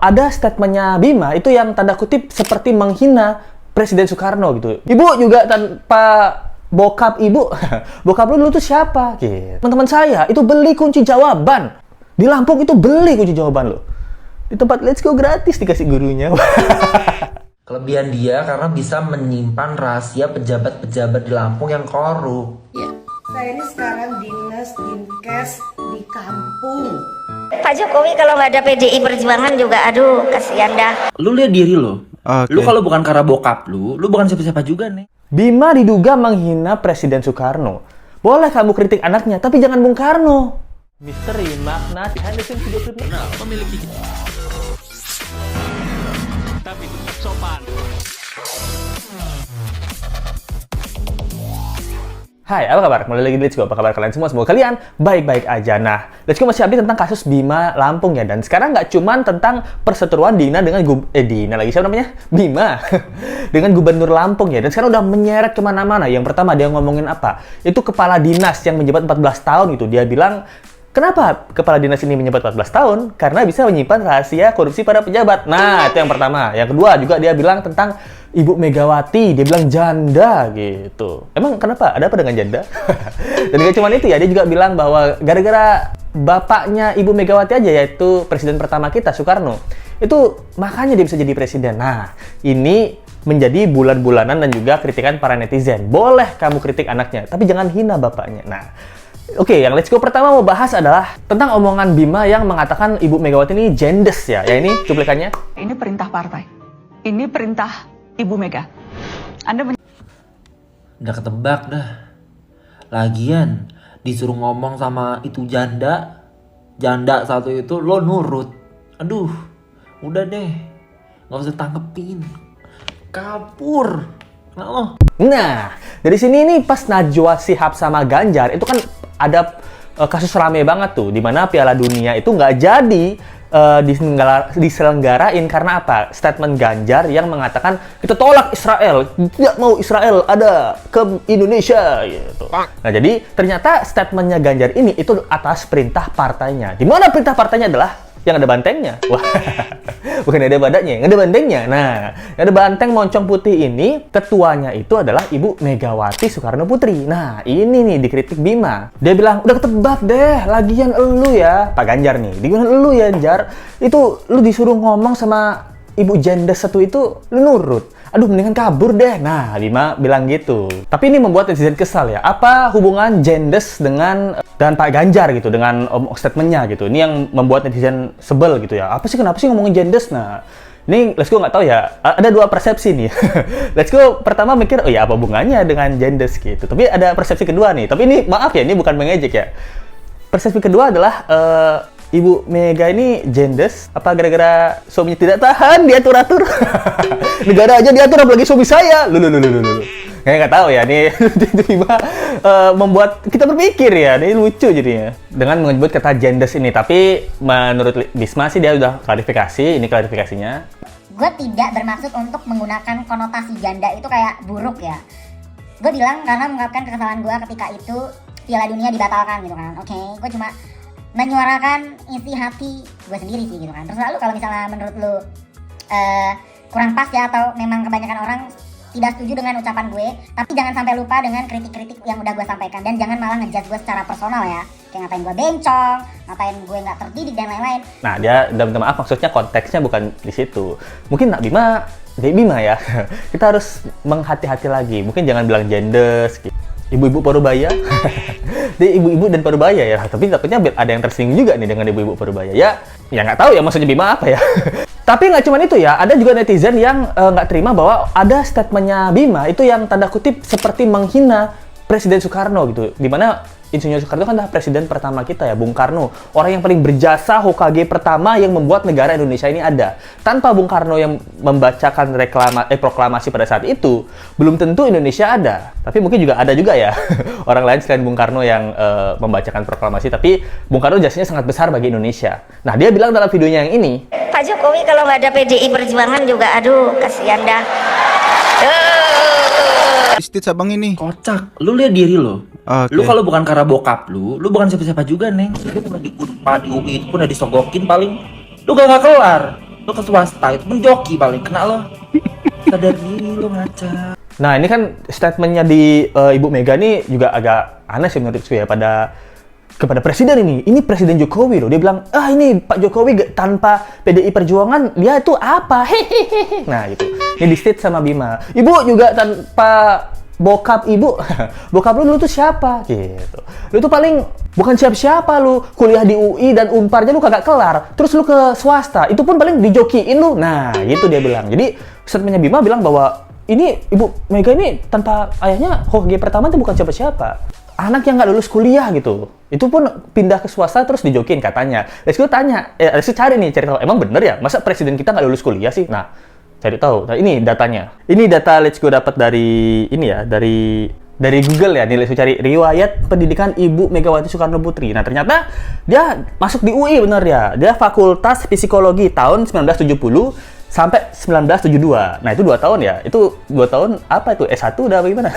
ada statementnya Bima itu yang tanda kutip seperti menghina Presiden Soekarno gitu. Ibu juga tanpa bokap ibu, bokap lu dulu tuh siapa? Gitu. Teman-teman saya itu beli kunci jawaban. Di Lampung itu beli kunci jawaban lo. Di tempat Let's Go gratis dikasih gurunya. Kelebihan dia karena bisa menyimpan rahasia pejabat-pejabat di Lampung yang korup. Saya ini sekarang dinas dinkes di kampung. Pak Jokowi kalau nggak ada PDI Perjuangan juga, aduh, kasihan dah. Lu lihat diri lo. Okay. Lu kalau bukan karena bokap lu bukan siapa-siapa juga nih. Bima diduga menghina Presiden Soekarno. Boleh kamu kritik anaknya, tapi jangan Bung Karno. Misteri makna behind the scenes video klip memiliki tapi tetap sopan. Hai, apa kabar? Kembali lagi di Let's Go. Apa kabar kalian semua? Semoga kalian baik-baik aja. Nah, Let's Go masih update tentang kasus Bima Lampung ya. Dan sekarang nggak cuman tentang perseteruan Dina dengan Dina lagi, siapa namanya? Bima. Dengan Gubernur Lampung ya. Dan sekarang udah menyeret kemana-mana. Yang pertama dia ngomongin apa? Itu kepala dinas yang menjabat 14 tahun itu. Dia bilang, kenapa kepala dinas ini menjabat 14 tahun? Karena bisa menyimpan rahasia korupsi pada pejabat. Nah, itu yang pertama. Yang kedua juga dia bilang tentang Ibu Megawati. Dia bilang janda gitu. Emang kenapa? Ada apa dengan janda? Dan gak cuma itu ya, dia juga bilang bahwa gara-gara bapaknya Ibu Megawati aja, yaitu presiden pertama kita, Soekarno, itu makanya dia bisa jadi presiden. Nah, ini menjadi bulan-bulanan dan juga kritikan para netizen. Boleh kamu kritik anaknya, tapi jangan hina bapaknya. Nah, oke, yang Let's Go pertama mau bahas adalah tentang omongan Bima yang mengatakan Ibu Megawati ini jendes ya. Ya ini cuplikannya. Ini perintah partai. Ini perintah Ibu Mega. Anda Udah ketebak dah. Lagian disuruh ngomong sama itu janda satu itu lo nurut. Aduh, udah deh, nggak usah tangkepin, kabur. Nah, dari sini nih pas Najwa Shihab sama Ganjar itu kan ada kasus rame banget tuh, dimana Piala Dunia itu nggak jadi diselenggarain karena apa? Statement Ganjar yang mengatakan kita tolak Israel, tidak mau Israel ada ke Indonesia gitu. Nah, jadi ternyata statementnya Ganjar ini itu atas perintah partainya. Di mana perintah partainya adalah yang ada bantengnya. Wah, bukan ada badannya, yang ada bantengnya. Nah, yang ada banteng moncong putih ini, ketuanya itu adalah Ibu Megawati Soekarno Putri. Nah, ini nih dikritik Bima. Dia bilang, udah ketebak deh, lagian elu ya, Pak Ganjar nih. Dibilang elu ya, Jar. Itu lu disuruh ngomong sama Ibu jendes satu itu, lu nurut. Aduh, mendingan kabur deh. Nah, Bima bilang gitu. Tapi ini membuat netizen kesal ya. Apa hubungan jendes dengan Pak Ganjar gitu, dengan statementnya gitu. Ini yang membuat netizen sebel gitu ya. Apa sih, kenapa sih ngomongin jendes? Nah, ini Let's Go nggak tahu ya. Ada dua persepsi nih. Let's Go pertama mikir, oh ya apa hubungannya dengan jendes gitu. Tapi ada persepsi kedua nih. Tapi ini maaf ya, ini bukan mengejek ya. Persepsi kedua adalah Ibu Mega ini jendes apa gara-gara suaminya tidak tahan diatur-atur. Negara aja diatur apalagi suami saya. Lu. Kayak nggak tahu ya, nih tiba-tiba membuat kita berpikir ya, ini lucu jadinya dengan menyebut kata jendes ini. Tapi menurut Bisma sih dia udah klarifikasi, ini klarifikasinya. Gue tidak bermaksud untuk menggunakan konotasi janda itu kayak buruk ya. Gue bilang karena mengungkapkan kekesalan gue ketika itu Piala Dunia dibatalkan gitu kan. Oke, gue cuma menyuarakan isi hati gue sendiri sih gitu kan. Terus lalu kalau misalnya menurut lu kurang pas ya, atau memang kebanyakan orang tidak setuju dengan ucapan gue, tapi jangan sampai lupa dengan kritik-kritik yang udah gue sampaikan, dan jangan malah ngejudge gue secara personal ya, kayak ngatain gue bencong, ngatain gue nggak terdidik dan lain-lain. Nah, dia udah minta maaf, maksudnya konteksnya bukan di situ. Mungkin Bima ya, kita harus menghati-hati lagi. Mungkin jangan bilang jendes gitu. Ibu-ibu Parubaya. Dia ibu-ibu dan Parubaya ya. Tapi takutnya ada yang tersinggung juga nih dengan ibu-ibu Parubaya. Ya nggak tahu ya maksudnya Bima apa ya. Tapi nggak cuma itu ya. Ada juga netizen yang nggak terima bahwa ada statementnya Bima itu yang tanda kutip seperti menghina Presiden Soekarno gitu. Dimana Insinyur Soekarno kan adalah presiden pertama kita ya, Bung Karno. Orang yang paling berjasa, Hokage pertama yang membuat negara Indonesia ini ada. Tanpa Bung Karno yang membacakan proklamasi pada saat itu, belum tentu Indonesia ada. Tapi mungkin juga ada juga ya orang lain selain Bung Karno yang membacakan proklamasi. Tapi Bung Karno jasanya sangat besar bagi Indonesia. Nah, dia bilang dalam videonya yang ini, Pak Jokowi kalau nggak ada PDI Perjuangan juga, aduh, kasihan dah. Istit abang ini. Kocak, lu lihat diri lo. Okay. Lu kalau bukan karena bokap lu bukan siapa-siapa juga, Neng. Lu pernah di UI pun udah disogokin paling. Lu gak kelar. Lo ke swasta itu menjoki paling kena lo. Sadar diri lo ngaca. Nah, ini kan statementnya di Ibu Mega nih juga agak aneh sih menurutku ya kepada presiden ini. Ini Presiden Jokowi loh. Dia bilang, ini Pak Jokowi tanpa PDI Perjuangan, dia itu apa? Hehehe. Nah, gitu. Ini di state sama Bima. Ibu juga tanpa bokap ibu. Bokap lu tuh siapa? Gitu. Lu tuh paling bukan siapa-siapa lu. Kuliah di UI dan Unpar aja lu kagak kelar. Terus lu ke swasta, itu pun paling dijokiin lu. Nah, gitu dia bilang. Jadi, statementnya Bima bilang bahwa ini Ibu Mega ini tanpa ayahnya Hoge pertama itu bukan siapa-siapa. Anak yang nggak lulus kuliah gitu. Itu pun pindah ke swasta terus dijokin katanya. Let's go tanya, let's go cari tahu. Emang bener ya? Masa presiden kita nggak lulus kuliah sih? Nah, cari tahu. Nah, ini datanya. Ini data Let's Go dapat dari ini ya, dari Google ya. Nih Let's Go cari riwayat pendidikan Ibu Megawati Soekarno Putri. Nah, ternyata dia masuk di UI bener ya. Dia Fakultas Psikologi tahun 1970 sampai 1972. Nah, itu 2 tahun ya. Itu 2 tahun apa itu? S1 udah bagaimana?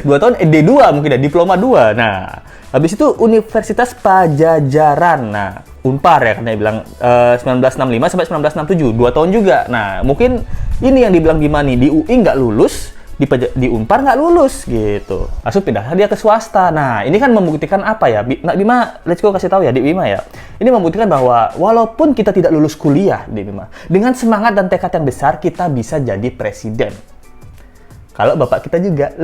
2 tahun D2 mungkin ya, diploma 2. Nah, habis itu Universitas Pajajaran. Nah, Unpar ya katanya bilang 1965 sampai 1967, 2 tahun juga. Nah, mungkin ini yang dibilang Bima nih, di UI nggak lulus, di Unpar nggak lulus gitu. Langsung pindah dia ke swasta. Nah, ini kan membuktikan apa ya? Bima, let's go kasih tahu ya di Bima ya. Ini membuktikan bahwa walaupun kita tidak lulus kuliah di Bima, dengan semangat dan tekad yang besar kita bisa jadi presiden. Kalau bapak kita juga,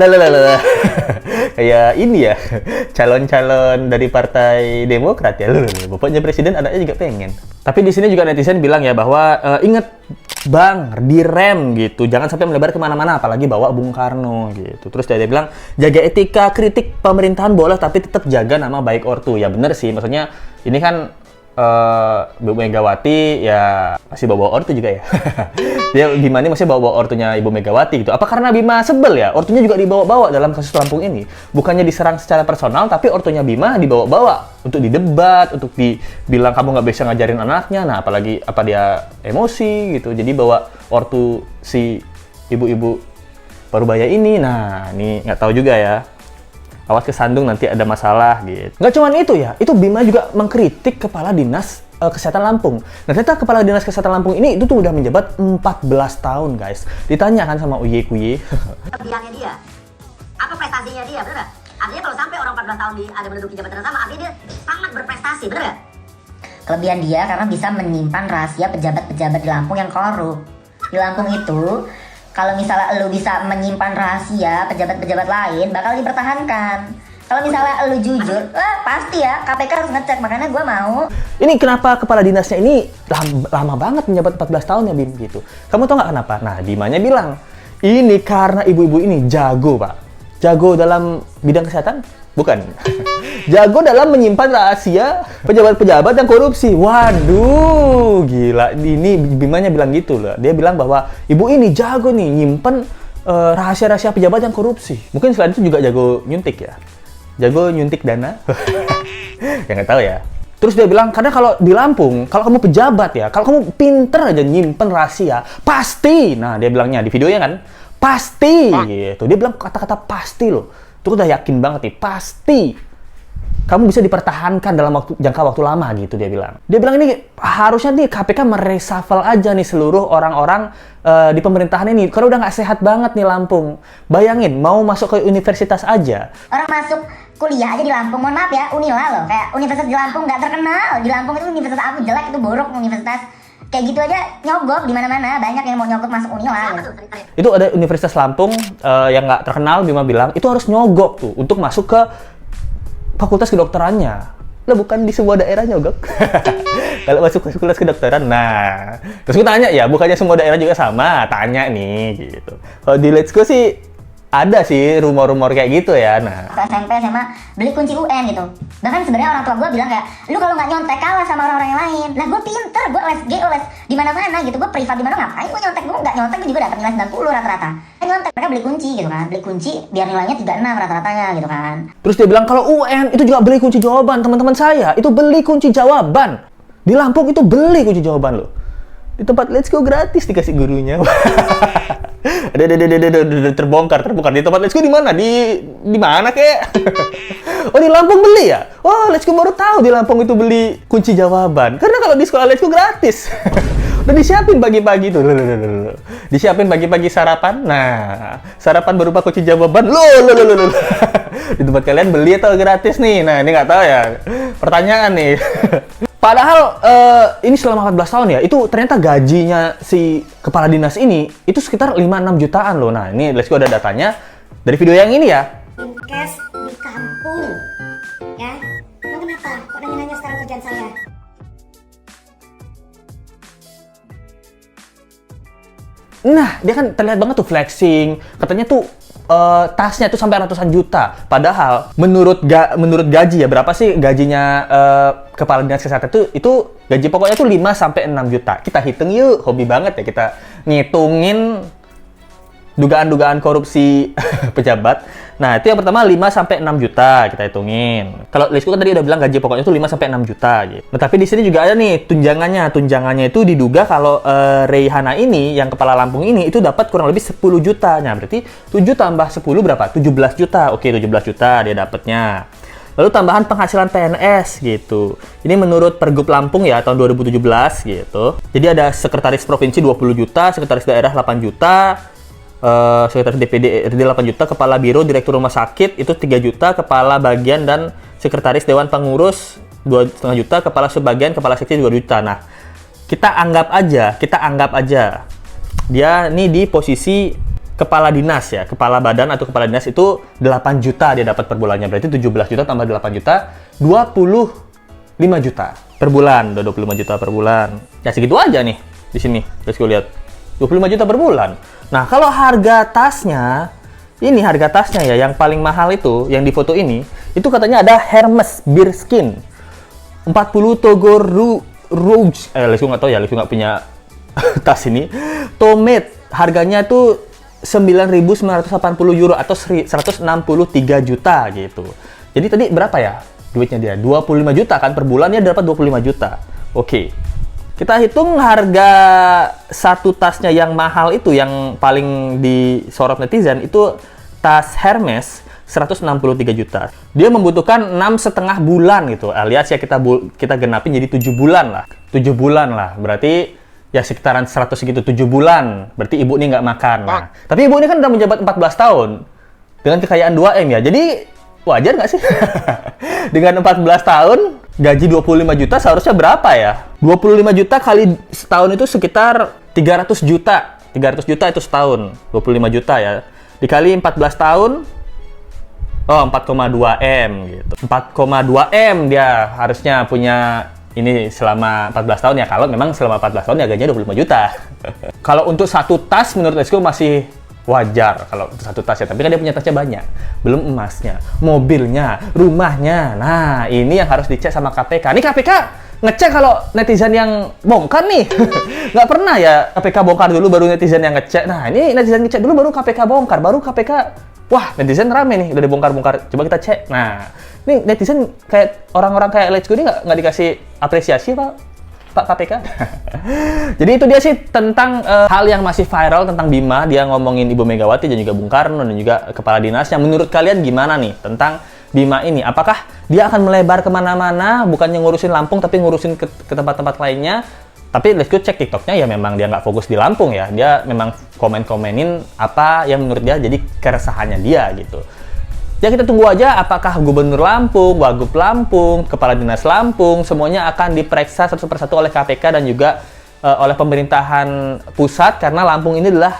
kayak ini ya, calon-calon dari Partai Demokrat ya, bapaknya presiden, anaknya juga pengen. Tapi di sini juga netizen bilang ya bahwa inget bang, direm gitu, jangan sampai melebar kemana-mana, apalagi bawa Bung Karno gitu. Terus dia bilang jaga etika kritik pemerintahan boleh, tapi tetap jaga nama baik ortu. Ya bener sih, maksudnya ini kan Ibu Megawati ya masih bawa ortu juga ya. Dia Bima ini masih bawa ortunya Ibu Megawati gitu. Apa karena Bima sebel ya? Ortunya juga dibawa-bawa dalam kasus Lampung ini. Bukannya diserang secara personal, tapi ortunya Bima dibawa-bawa untuk didebat, untuk dibilang kamu nggak bisa ngajarin anaknya. Nah, apalagi apa dia emosi gitu. Jadi bawa ortu si ibu-ibu Parubaya ini. Nah, ini nggak tahu juga ya. Awas kesandung nanti ada masalah gitu. Nggak cuma itu ya, itu Bima juga mengkritik Kepala Dinas Kesehatan Lampung. Nah, ternyata Kepala Dinas Kesehatan Lampung ini itu tuh udah menjabat 14 tahun, guys. Ditanyakan sama Uye Kuye. Kelebihannya dia, apa prestasinya dia, bener gak? Artinya kalau sampai orang 14 tahun ada menduduki jabatan yang sama, artinya dia sangat berprestasi, bener gak? Kelebihan dia karena bisa menyimpan rahasia pejabat-pejabat di Lampung yang korup. Di Lampung itu, kalau misalnya lu bisa menyimpan rahasia pejabat-pejabat lain, bakal dipertahankan. Kalau misalnya lu jujur, pasti ya KPK harus ngecek. Makanya gue mau. Ini kenapa kepala dinasnya ini lama banget menjabat 14 tahun ya Bim gitu. Kamu tau nggak kenapa? Nah, Bimanya bilang, ini karena ibu-ibu ini jago, Pak. Jago dalam bidang kesehatan? Bukan. Jago dalam menyimpan rahasia pejabat-pejabat yang korupsi. Waduh, gila. Ini Bimanya bilang gitu loh. Dia bilang bahwa ibu ini jago nih nyimpen rahasia-rahasia pejabat yang korupsi. Mungkin selain itu juga jago nyuntik ya. Jago nyuntik dana. Ya nggak tahu ya. Terus dia bilang, karena kalau di Lampung, kalau kamu pejabat ya, kalau kamu pinter aja nyimpen rahasia, pasti. Nah, dia bilangnya di videonya kan, pasti gitu. Dia bilang kata-kata pasti loh. Itu udah yakin banget nih, pasti kamu bisa dipertahankan dalam jangka waktu lama gitu dia bilang. Dia bilang ini harusnya nih KPK mereshuffle aja nih seluruh orang-orang di pemerintahan ini karena udah nggak sehat banget nih Lampung. Bayangin mau masuk ke universitas aja. Orang masuk kuliah aja di Lampung, mohon maaf ya, Unila loh. Kayak universitas di Lampung nggak terkenal. Di Lampung itu universitas apa jelek, itu buruk universitas. Kayak gitu aja nyogok di mana-mana, banyak yang mau nyogok masuk Unila gitu. Itu ada Universitas Lampung yang nggak terkenal, Bima bilang itu harus nyogok tuh untuk masuk ke fakultas kedokterannya. Lah bukan di sebuah daerah nyogok. Kalau masuk ke fakultas kedokteran, nah. Terus gue tanya ya, bukannya semua daerah juga sama? Tanya nih gitu. Kalau di Let's Go sih ada sih rumor-rumor kayak gitu ya. Nah, SMP, SMA beli kunci UN gitu. Bahkan sebenarnya orang tua gue bilang kayak, lu kalau nggak nyontek kalah sama orang-orang yang lain. Lah gue pinter, gue les GO, les di mana-mana gitu. Gue privat di mana ngapain gue nyontek? Gue nggak nyontek, gue juga dapat nilai 90 rata-rata. Nyontek mereka beli kunci gitu kan, beli kunci biar nilainya 36 rata-ratanya gitu kan. terus dia bilang kalau UN itu juga beli kunci jawaban. Teman-teman saya itu beli kunci jawaban. Di Lampung itu beli kunci jawaban loh. Di tempat Let's Go gratis dikasih gurunya. Terbongkar. Di tempat Let's Go di mana? Di mana kek? Oh, di Lampung beli ya? Oh, Let's Go baru tahu di Lampung itu beli kunci jawaban. Karena kalau di sekolah Let's Go gratis. Udah disiapin pagi-pagi tuh. Disiapin pagi-pagi sarapan. Nah, sarapan berupa kunci jawaban. Loh. Di tempat kalian beli atau gratis nih? Nah, ini nggak tahu ya. Pertanyaan nih. Padahal ini selama 14 tahun ya, itu ternyata gajinya si kepala dinas ini itu sekitar 5-6 jutaan loh. Nah, ini let's go ada datanya dari video yang ini ya. Dinkes di kampung. Ya. Lo kenapa? Kok nanya-nanya sekarang kerjaan saya? Nah, dia kan terlihat banget tuh flexing. Katanya tuh tasnya tuh sampai ratusan juta. Padahal menurut gaji ya, berapa sih gajinya kepala dinas kesehatan itu gaji pokoknya tuh 5 sampai 6 juta. Kita hitung yuk, hobi banget ya kita ngitungin dugaan-dugaan korupsi pejabat. Nah, itu yang pertama 5 sampai 6 juta kita hitungin. Kalau Lisku kan tadi udah bilang gaji pokoknya itu 5 sampai 6 juta gitu. Nah, tapi di sini juga ada nih tunjangannya. Tunjangannya itu diduga kalau Reihana ini yang kepala Lampung ini itu dapat kurang lebih 10 juta. Nah, berarti 7 tambah 10 berapa? 17 juta. Oke, 17 juta dia dapatnya. Lalu tambahan penghasilan PNS gitu. Ini menurut Pergub Lampung ya tahun 2017 gitu. Jadi ada sekretaris provinsi 20 juta, sekretaris daerah 8 juta, sekretaris DPD RD 8 juta, kepala biro, direktur rumah sakit itu 3 juta, kepala bagian dan sekretaris dewan pengurus 2,5 juta, kepala subbagian, kepala seksi 2 juta. Nah, kita anggap aja dia nih di posisi kepala dinas ya, kepala badan atau kepala dinas itu 8 juta dia dapat per bulannya. Berarti 17 juta tambah 8 juta, 25 juta per bulan. Udah 25 juta per bulan. Ya segitu aja nih di sini. Terus gue lihat 25 juta per bulan. Nah, kalau harga tasnya, ini harga tasnya ya, yang paling mahal itu, yang di foto ini, itu katanya ada Hermes Bearskin 40 Togor Rouge. Lesku nggak tahu ya, Lesku nggak punya tas ini. Tomate, harganya tuh 9.980 euro atau 163 juta gitu. Jadi tadi berapa ya duitnya dia? 25 juta kan per bulannya dapat 25 juta. Oke. Kita hitung harga satu tasnya yang mahal itu, yang paling disorot netizen, itu tas Hermes 163 juta. Dia membutuhkan 6,5 bulan gitu, alias ya kita genapin jadi 7 bulan lah. 7 bulan lah, berarti ya sekitaran 100 segitu, 7 bulan. Berarti ibu ini nggak makan. Nah, tapi ibu ini kan udah menjabat 14 tahun dengan kekayaan 2M ya, jadi wajar nggak sih? Dengan 14 tahun, gaji 25 juta seharusnya berapa ya? 25 juta kali setahun itu sekitar 300 juta. 300 juta itu setahun. 25 juta ya. Dikali 14 tahun, 4,2 M gitu. 4,2 M dia harusnya punya ini selama 14 tahun ya. Kalau memang selama 14 tahun ya gajinya 25 juta. Kalau untuk satu tas menurut Lesku masih wajar kalau untuk satu tas ya. Tapi kan dia punya tasnya banyak. Belum emasnya, mobilnya, rumahnya. Nah, ini yang harus dicek sama KPK. Ini KPK ngecek kalau netizen yang bongkar nih. Nggak pernah ya KPK bongkar dulu baru netizen yang ngecek. Nah, ini netizen ngecek dulu baru KPK bongkar. Baru KPK, wah netizen rame nih udah dibongkar-bongkar. Coba kita cek. Nah, ini netizen kayak orang-orang kayak Let's Go ini nggak dikasih apresiasi Pak KPK. Jadi itu dia sih tentang hal yang masih viral tentang Bima. Dia ngomongin Ibu Megawati dan juga Bung Karno dan juga kepala dinasnya. Menurut kalian gimana nih tentang Bima ini? Apakah dia akan melebar kemana-mana, bukannya ngurusin Lampung tapi ngurusin ke tempat-tempat lainnya? Tapi Let's Go cek TikToknya ya memang dia nggak fokus di Lampung ya. Dia memang komen-komenin apa yang menurut dia jadi keresahannya dia gitu. Ya kita tunggu aja apakah Gubernur Lampung, Wagub Lampung, Kepala Dinas Lampung, semuanya akan diperiksa satu persatu oleh KPK dan juga oleh pemerintahan pusat, karena Lampung ini adalah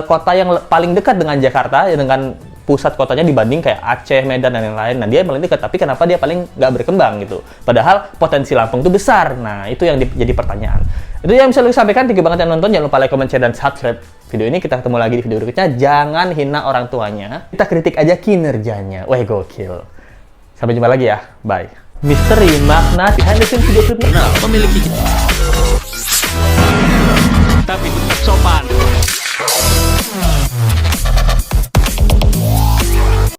kota yang paling dekat dengan Jakarta, ya, dengan pusat kotanya dibanding kayak Aceh, Medan, dan lain-lain. Nah, dia paling dekat, tapi kenapa dia paling nggak berkembang gitu? Padahal potensi Lampung itu besar. Nah, itu yang jadi pertanyaan. Itu yang bisa saya sampaikan. Thank you banget yang nonton. Jangan lupa like, comment, share, dan subscribe video ini. Kita ketemu lagi di video berikutnya. Jangan hina orang tuanya. Kita kritik aja kinerjanya. Wah, gokil. Sampai jumpa lagi ya. Bye. Misteri makna behind the scenes video klipnya. Memiliki tapi tetap sopan.